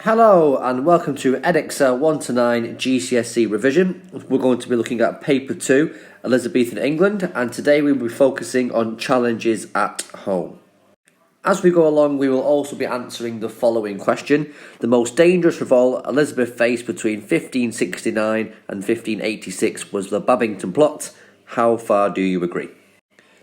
Hello and welcome to edXL 1 to 9 GCSE revision. We're going to be looking at paper 2, Elizabethan England, and today we will be focusing on challenges at home. As we go along, we will also be answering the following question. The most dangerous revolt Elizabeth faced between 1569 and 1586 was the Babington plot. How far do you agree?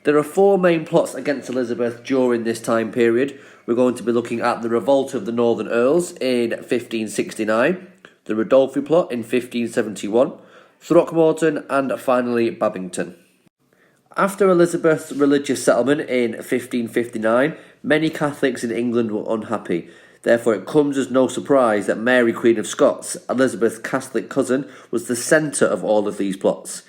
There are four main plots against Elizabeth during this time period. We're going to be looking at the Revolt of the Northern Earls in 1569, the Ridolfi plot in 1571, Throckmorton, and finally Babington. After Elizabeth's religious settlement in 1559, many Catholics in England were unhappy. Therefore, it comes as no surprise that Mary, Queen of Scots, Elizabeth's Catholic cousin, was the centre of all of these plots.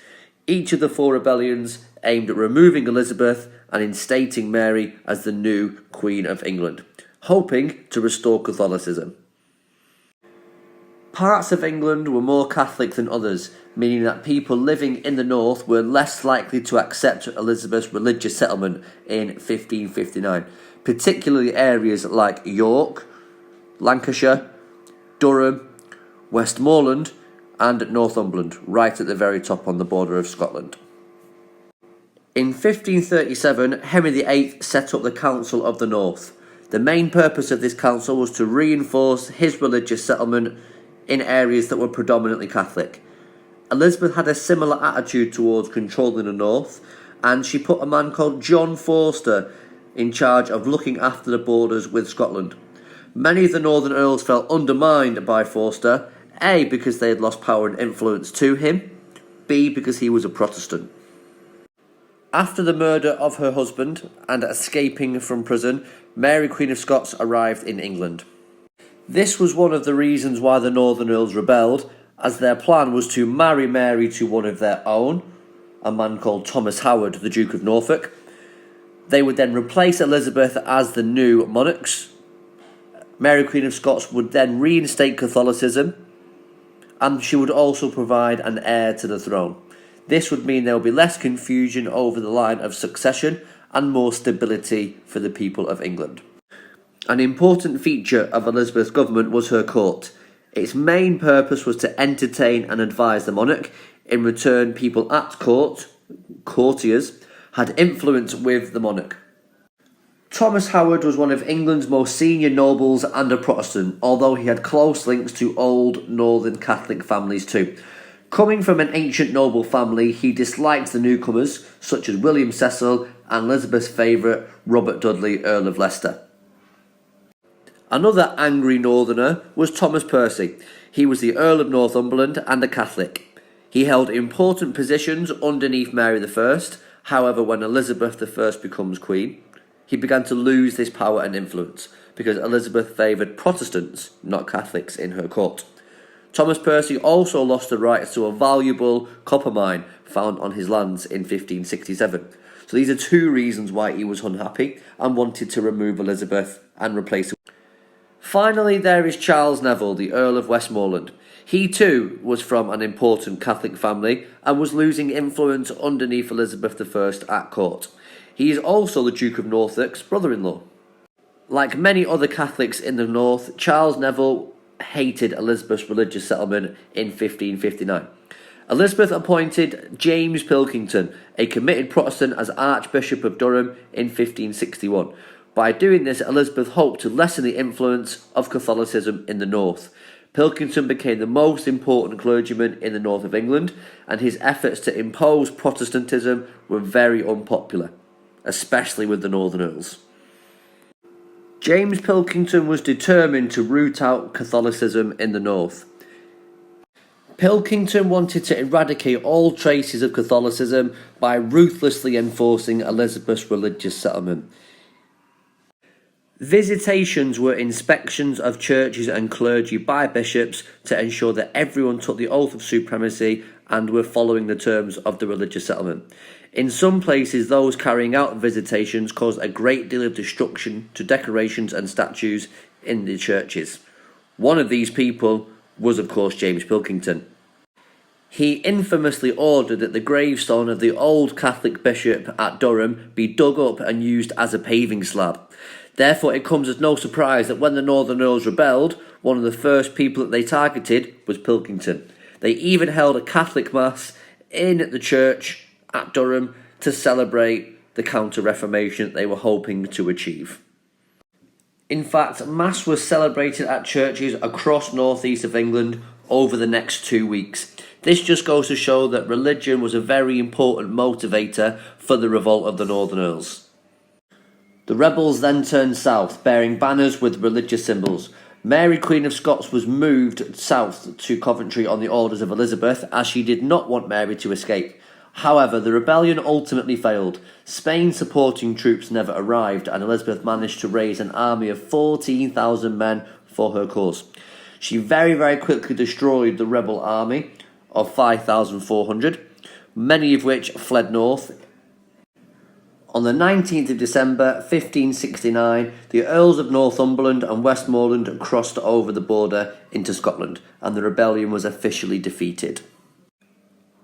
Each of the four rebellions aimed at removing Elizabeth and instating Mary as the new Queen of England, hoping to restore Catholicism. Parts of England were more Catholic than others, meaning that people living in the north were less likely to accept Elizabeth's religious settlement in 1559, particularly areas like York, Lancashire, Durham, Westmoreland, and Northumberland, right at the very top on the border of Scotland. In 1537, Henry VIII set up the Council of the North. The main purpose of this council was to reinforce his religious settlement in areas that were predominantly Catholic. Elizabeth had a similar attitude towards controlling the North, and she put a man called John Forster in charge of looking after the borders with Scotland. Many of the Northern Earls felt undermined by Forster, A, because they had lost power and influence to him, B, because he was a Protestant. After the murder of her husband and escaping from prison, Mary, Queen of Scots, arrived in England. This was one of the reasons why the Northern Earls rebelled, as their plan was to marry Mary to one of their own, a man called Thomas Howard, the Duke of Norfolk. They would then replace Elizabeth as the new monarchs. Mary, Queen of Scots, would then reinstate Catholicism, and she would also provide an heir to the throne. This would mean there would be less confusion over the line of succession and more stability for the people of England. An important feature of Elizabeth's government was her court. Its main purpose was to entertain and advise the monarch. In return, people at court, courtiers, had influence with the monarch. Thomas Howard was one of England's most senior nobles and a Protestant, although he had close links to old Northern Catholic families too. Coming from an ancient noble family, he disliked the newcomers, such as William Cecil and Elizabeth's favourite, Robert Dudley, Earl of Leicester. Another angry northerner was Thomas Percy. He was the Earl of Northumberland and a Catholic. He held important positions underneath Mary I. However, when Elizabeth I becomes queen, he began to lose this power and influence because Elizabeth favoured Protestants, not Catholics, in her court. Thomas Percy also lost the rights to a valuable copper mine found on his lands in 1567. So these are two reasons why he was unhappy and wanted to remove Elizabeth and replace her. Finally, there is Charles Neville, the Earl of Westmoreland. He too was from an important Catholic family and was losing influence underneath Elizabeth I at court. He is also the Duke of Norfolk's brother-in-law. Like many other Catholics in the north, Charles Neville hated Elizabeth's religious settlement in 1559. Elizabeth appointed James Pilkington, a committed Protestant, as Archbishop of Durham in 1561. By doing this, Elizabeth hoped to lessen the influence of Catholicism in the north. Pilkington became the most important clergyman in the north of England, and his efforts to impose Protestantism were very unpopular, especially with the Northern Earls. James Pilkington was determined to root out Catholicism in the north. Pilkington wanted to eradicate all traces of Catholicism by ruthlessly enforcing Elizabeth's religious settlement. Visitations were inspections of churches and clergy by bishops to ensure that everyone took the oath of supremacy and were following the terms of the religious settlement. In some places, those carrying out visitations caused a great deal of destruction to decorations and statues in the churches. One of these people was, of course, James Pilkington. He infamously ordered that the gravestone of the old Catholic bishop at Durham be dug up and used as a paving slab. Therefore, it comes as no surprise that when the Northern Earls rebelled, one of the first people that they targeted was Pilkington. They even held a Catholic Mass in the church at Durham to celebrate the counter-reformation that they were hoping to achieve. In fact, Mass was celebrated at churches across northeast of England over the next 2 weeks. This just goes to show that religion was a very important motivator for the revolt of the Northern Earls. The rebels then turned south, bearing banners with religious symbols. Mary, Queen of Scots, was moved south to Coventry on the orders of Elizabeth, as she did not want Mary to escape. However, the rebellion ultimately failed. Spain's supporting troops never arrived, and Elizabeth managed to raise an army of 14,000 men for her cause. She very quickly destroyed the rebel army of 5,400, many of which fled north. On the 19th of December 1569, the Earls of Northumberland and Westmoreland crossed over the border into Scotland, and the rebellion was officially defeated.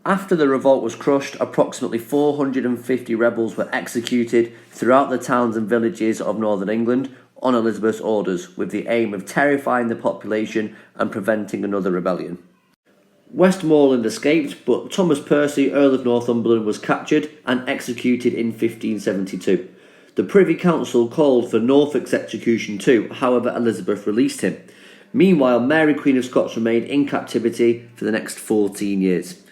After the revolt was crushed, approximately 450 rebels were executed throughout the towns and villages of northern England on Elizabeth's orders, with the aim of terrifying the population and preventing another rebellion. Westmoreland escaped, but Thomas Percy, Earl of Northumberland, was captured and executed in 1572. The Privy Council called for Norfolk's execution too, however Elizabeth released him. Meanwhile, Mary, Queen of Scots, remained in captivity for the next 14 years.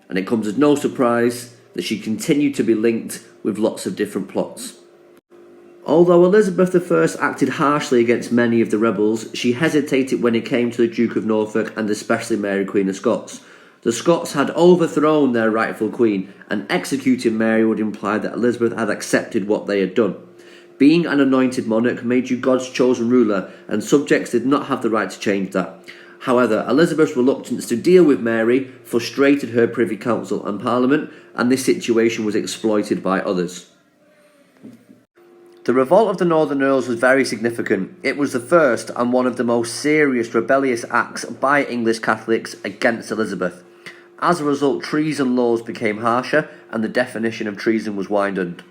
And it comes as no surprise that she continued to be linked with lots of different plots. Although Elizabeth I acted harshly against many of the rebels, she hesitated when it came to the Duke of Norfolk and especially Mary, Queen of Scots. The Scots had overthrown their rightful queen, and executing Mary would imply that Elizabeth had accepted what they had done. Being an anointed monarch made you God's chosen ruler, and subjects did not have the right to change that. However, Elizabeth's reluctance to deal with Mary frustrated her Privy Council and Parliament, and this situation was exploited by others. The revolt of the Northern Earls was very significant. It was the first and one of the most serious rebellious acts by English Catholics against Elizabeth. As a result, treason laws became harsher and the definition of treason was widened.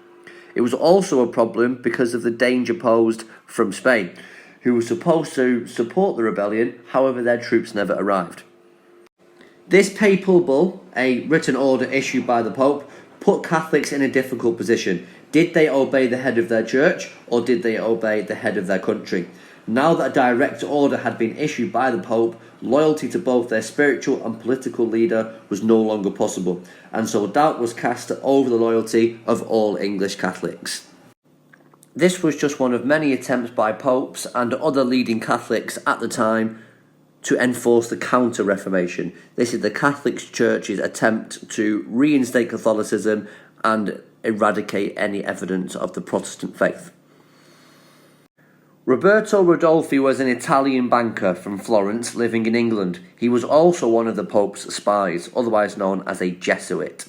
It was also a problem because of the danger posed from Spain, who was supposed to support the rebellion, however their troops never arrived. This papal bull, a written order issued by the Pope, put Catholics in a difficult position. Did they obey the head of their church, or did they obey the head of their country? Now that a direct order had been issued by the Pope, loyalty to both their spiritual and political leader was no longer possible, and so doubt was cast over the loyalty of all English Catholics. This was just one of many attempts by popes and other leading Catholics at the time to enforce the counter-reformation. This is the Catholic Church's attempt to reinstate Catholicism and eradicate any evidence of the Protestant faith. Roberto Ridolfi was an Italian banker from Florence living in England. He was also one of the Pope's spies, otherwise known as a Jesuit.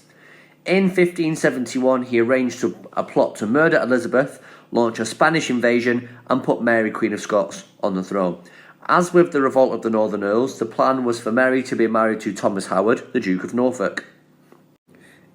In 1571, he arranged a plot to murder Elizabeth, launch a Spanish invasion, and put Mary, Queen of Scots, on the throne. As with the revolt of the Northern Earls, the plan was for Mary to be married to Thomas Howard, the Duke of Norfolk.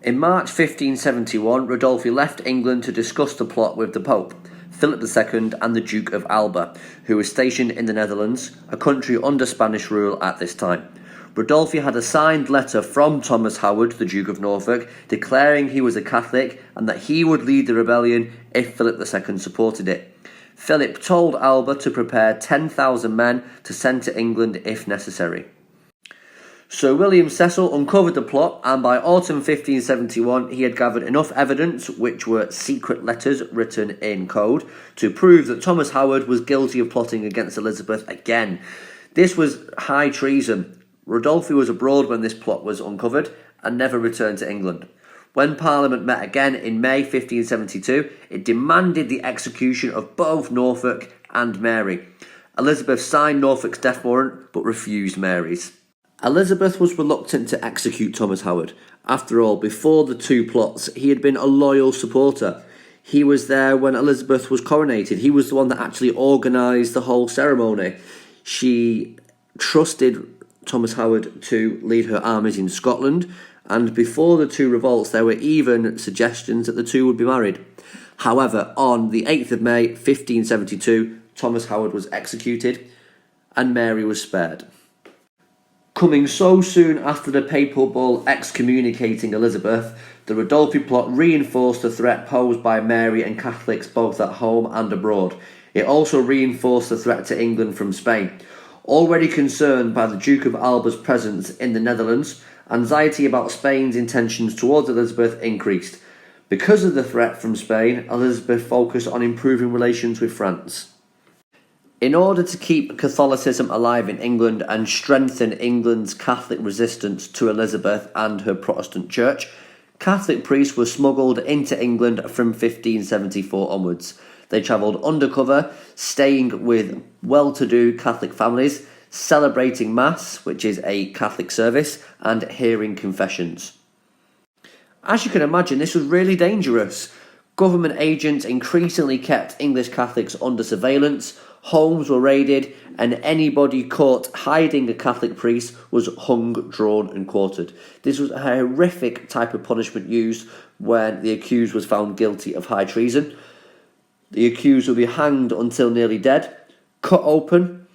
In March 1571, Ridolfi left England to discuss the plot with the Pope, Philip II, and the Duke of Alba, who was stationed in the Netherlands, a country under Spanish rule at this time. Ridolfi had a signed letter from Thomas Howard, the Duke of Norfolk, declaring he was a Catholic and that he would lead the rebellion if Philip II supported it. Philip told Alba to prepare 10,000 men to send to England if necessary. Sir William Cecil uncovered the plot, and by autumn 1571 he had gathered enough evidence, which were secret letters written in code, to prove that Thomas Howard was guilty of plotting against Elizabeth again. This was high treason. Ridolfi was abroad when this plot was uncovered and never returned to England. When Parliament met again in May 1572, it demanded the execution of both Norfolk and Mary. Elizabeth signed Norfolk's death warrant but refused Mary's. Elizabeth was reluctant to execute Thomas Howard. After all, before the two plots, he had been a loyal supporter. He was there when Elizabeth was coronated. He was the one that actually organised the whole ceremony. She trusted Thomas Howard to lead her armies in Scotland, and before the two revolts there were even suggestions that the two would be married. However, on the 8th of May 1572, Thomas Howard was executed and Mary was spared. Coming so soon after the papal bull excommunicating Elizabeth, the Ridolfi plot reinforced the threat posed by Mary and Catholics both at home and abroad. It also reinforced the threat to England from Spain. Already concerned by the Duke of Alba's presence in the Netherlands, anxiety about Spain's intentions towards Elizabeth increased. Because of the threat from Spain, Elizabeth focused on improving relations with France. In order to keep Catholicism alive in England and strengthen England's Catholic resistance to Elizabeth and her Protestant Church, Catholic priests were smuggled into England from 1574 onwards. They travelled undercover, staying with well-to-do Catholic families, celebrating Mass, which is a Catholic service, and hearing confessions. As you can imagine, this was really dangerous. Government agents increasingly kept English Catholics under surveillance, homes were raided, and anybody caught hiding a Catholic priest was hung, drawn and quartered. This was a horrific type of punishment used when the accused was found guilty of high treason. The accused would be hanged until nearly dead, cut open,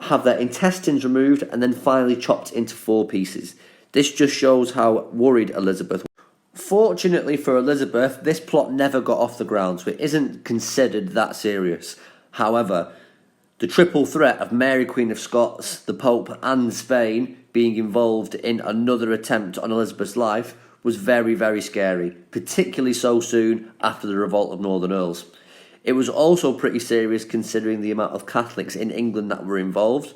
have their intestines removed, and then finally chopped into 4 pieces. This just shows how worried Elizabeth was. Fortunately for Elizabeth, this plot never got off the ground, so it isn't considered that serious. However, the triple threat of Mary Queen of Scots, the Pope and Spain being involved in another attempt on Elizabeth's life was very, very scary, particularly so soon after the revolt of Northern Earls. It was also pretty serious considering the amount of Catholics in England that were involved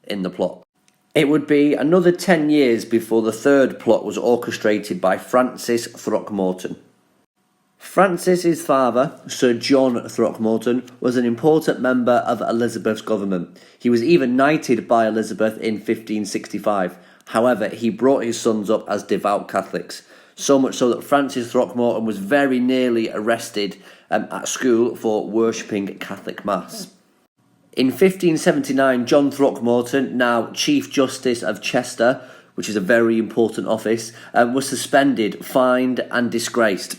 in the plot. It would be another 10 years before the third plot was orchestrated by Francis Throckmorton. Francis's father, Sir John Throckmorton, was an important member of Elizabeth's government. He was even knighted by Elizabeth in 1565. However, he brought his sons up as devout Catholics, so much so that Francis Throckmorton was very nearly arrested at school for worshipping Catholic Mass. In 1579, John Throckmorton, now Chief Justice of Chester, which is a very important office, was suspended, fined and disgraced.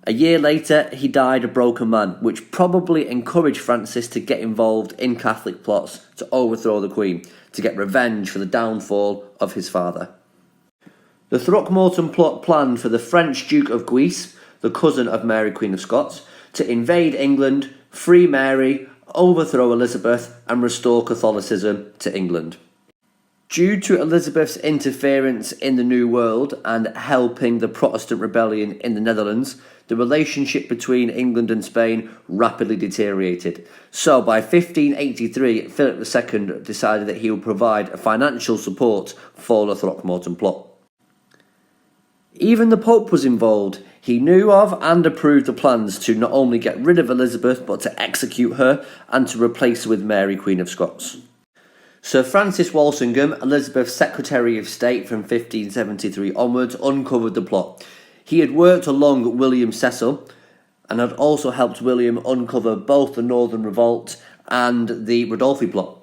A year later, he died a broken man, which probably encouraged Francis to get involved in Catholic plots to overthrow the Queen, to get revenge for the downfall of his father. The Throckmorton plot planned for the French Duke of Guise, the cousin of Mary Queen of Scots, to invade England, free Mary, overthrow Elizabeth and restore Catholicism to England. Due to Elizabeth's interference in the New World and helping the Protestant rebellion in the Netherlands, the relationship between England and Spain rapidly deteriorated. So by 1583, Philip II decided that he would provide financial support for the Throckmorton plot. Even the Pope was involved. He knew of and approved the plans to not only get rid of Elizabeth but to execute her and to replace her with Mary Queen of Scots. Sir Francis Walsingham, Elizabeth's Secretary of State from 1573 onwards, uncovered the plot. He had worked along William Cecil and had also helped William uncover both the Northern Revolt and the Ridolfi plot.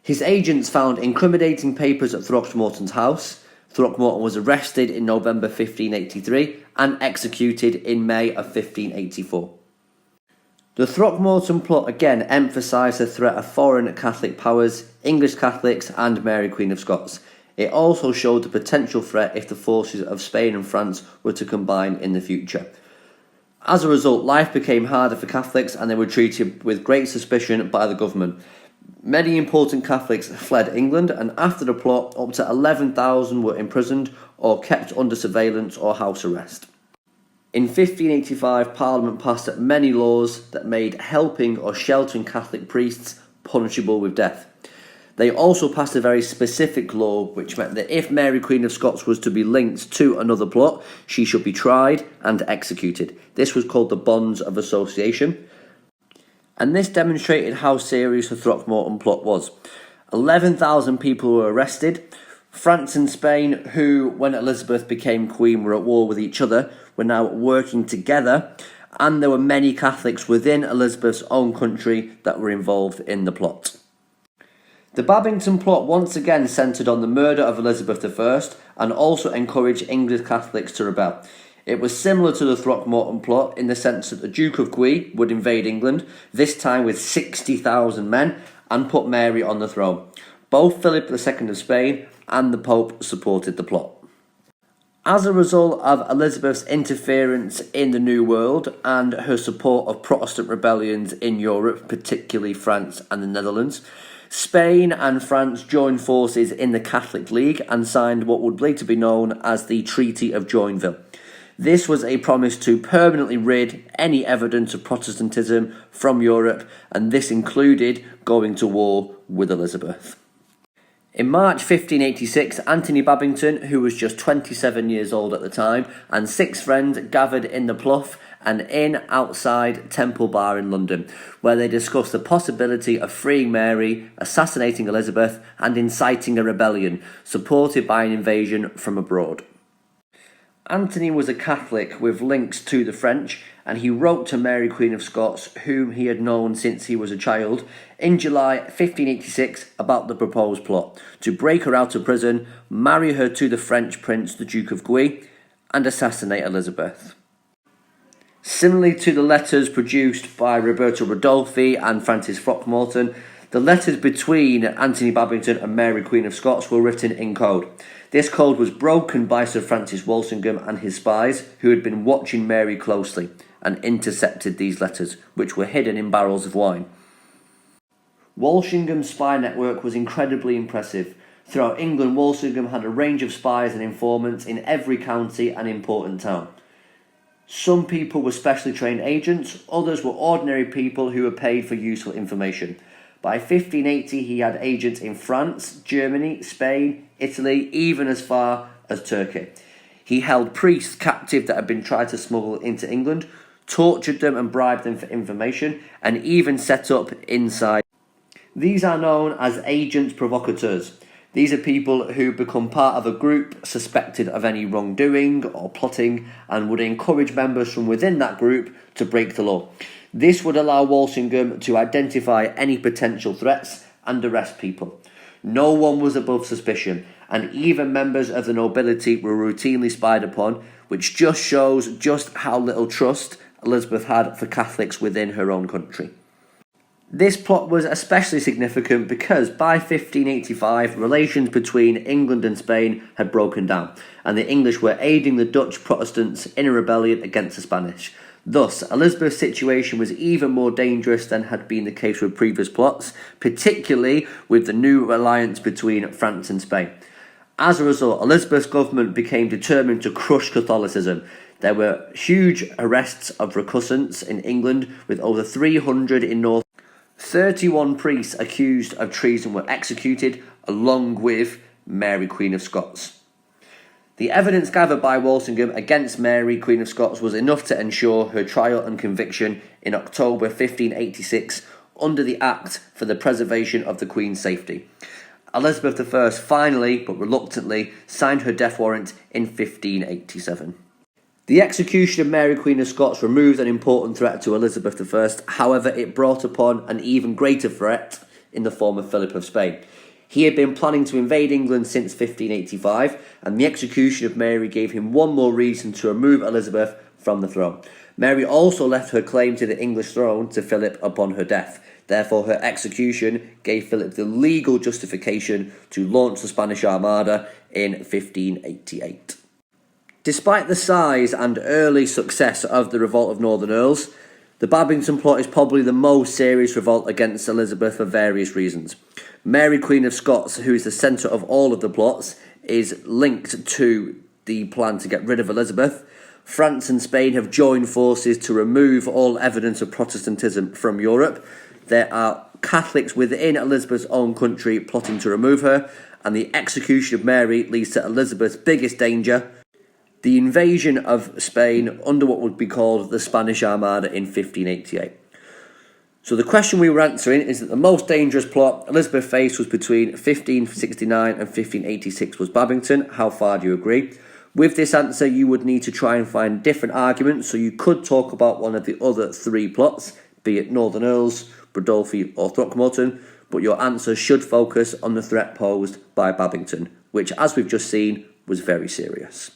His agents found incriminating papers at Throckmorton's house. Throckmorton was arrested in November 1583 and executed in May of 1584. The Throckmorton plot again emphasised the threat of foreign Catholic powers, English Catholics and Mary Queen of Scots. It also showed the potential threat if the forces of Spain and France were to combine in the future. As a result, life became harder for Catholics and they were treated with great suspicion by the government. Many important Catholics fled England, and after the plot, up to 11,000 were imprisoned or kept under surveillance or house arrest. In 1585, Parliament passed many laws that made helping or sheltering Catholic priests punishable with death. They also passed a very specific law which meant that if Mary Queen of Scots was to be linked to another plot, she should be tried and executed. This was called the Bonds of Association. And this demonstrated how serious the Throckmorton plot was. 11,000 people were arrested. France and Spain, who, when Elizabeth became queen, were at war with each other, were now working together, and there were many Catholics within Elizabeth's own country that were involved in the plot. The Babington plot once again centred on the murder of Elizabeth I and also encouraged English Catholics to rebel. It was similar to the Throckmorton plot in the sense that the Duke of Guise would invade England, this time with 60,000 men, and put Mary on the throne. Both Philip II of Spain and the Pope supported the plot. As a result of Elizabeth's interference in the New World and her support of Protestant rebellions in Europe, particularly France and the Netherlands, Spain and France joined forces in the Catholic League and signed what would later be known as the Treaty of Joinville. This was a promise to permanently rid any evidence of Protestantism from Europe, and this included going to war with Elizabeth. In March 1586, Anthony Babington, who was just 27 years old at the time, and 6 friends gathered in the Plough, an inn outside Temple Bar in London, where they discussed the possibility of freeing Mary, assassinating Elizabeth, and inciting a rebellion, supported by an invasion from abroad. Anthony was a Catholic with links to the French, and he wrote to Mary, Queen of Scots, whom he had known since he was a child, in July 1586 about the proposed plot to break her out of prison, marry her to the French prince, the Duke of Guise, and assassinate Elizabeth. Similarly to the letters produced by Roberto Ridolfi and Francis Throckmorton, the letters between Anthony Babington and Mary, Queen of Scots, were written in code. This code was broken by Sir Francis Walsingham and his spies, who had been watching Mary closely and intercepted these letters, which were hidden in barrels of wine. Walsingham's spy network was incredibly impressive. Throughout England, Walsingham had a range of spies and informants in every county and important town. Some people were specially trained agents, others were ordinary people who were paid for useful information. By 1580, he had agents in France, Germany, Spain, Italy, even as far as Turkey. He held priests captive that had been tried to smuggle into England, tortured them and bribed them for information, and even set up inside. These are known as agents provocateurs. These are people who become part of a group suspected of any wrongdoing or plotting and would encourage members from within that group to break the law. This would allow Walsingham to identify any potential threats and arrest people. No one was above suspicion, and even members of the nobility were routinely spied upon, which just shows just how little trust Elizabeth had for Catholics within her own country. This plot was especially significant because by 1585, relations between England and Spain had broken down, and the English were aiding the Dutch Protestants in a rebellion against the Spanish. Thus, Elizabeth's situation was even more dangerous than had been the case with previous plots, particularly with the new alliance between France and Spain. As a result, Elizabeth's government became determined to crush Catholicism. There were huge arrests of recusants in England, with over 300 in North. 31 priests accused of treason were executed, along with Mary, Queen of Scots. The evidence gathered by Walsingham against Mary, Queen of Scots, was enough to ensure her trial and conviction in October 1586 under the Act for the Preservation of the Queen's Safety. Elizabeth I finally, but reluctantly, signed her death warrant in 1587. The execution of Mary, Queen of Scots removed an important threat to Elizabeth I, however it brought upon an even greater threat in the form of Philip of Spain. He had been planning to invade England since 1585, and the execution of Mary gave him one more reason to remove Elizabeth from the throne. Mary also left her claim to the English throne to Philip upon her death. Therefore, her execution gave Philip the legal justification to launch the Spanish Armada in 1588. Despite the size and early success of the Revolt of Northern Earls, the Babington plot is probably the most serious revolt against Elizabeth for various reasons. Mary, Queen of Scots, who is the centre of all of the plots, is linked to the plan to get rid of Elizabeth. France and Spain have joined forces to remove all evidence of Protestantism from Europe. There are Catholics within Elizabeth's own country plotting to remove her, and the execution of Mary leads to Elizabeth's biggest danger, the invasion of Spain under what would be called the Spanish Armada in 1588. So the question we were answering is that the most dangerous plot Elizabeth faced was between 1569 and 1586 was Babington. How far do you agree? With this answer, you would need to try and find different arguments, so you could talk about one of the other 3 plots, be it Northern Earls, Ridolfi or Throckmorton, but your answer should focus on the threat posed by Babington, which, as we've just seen, was very serious.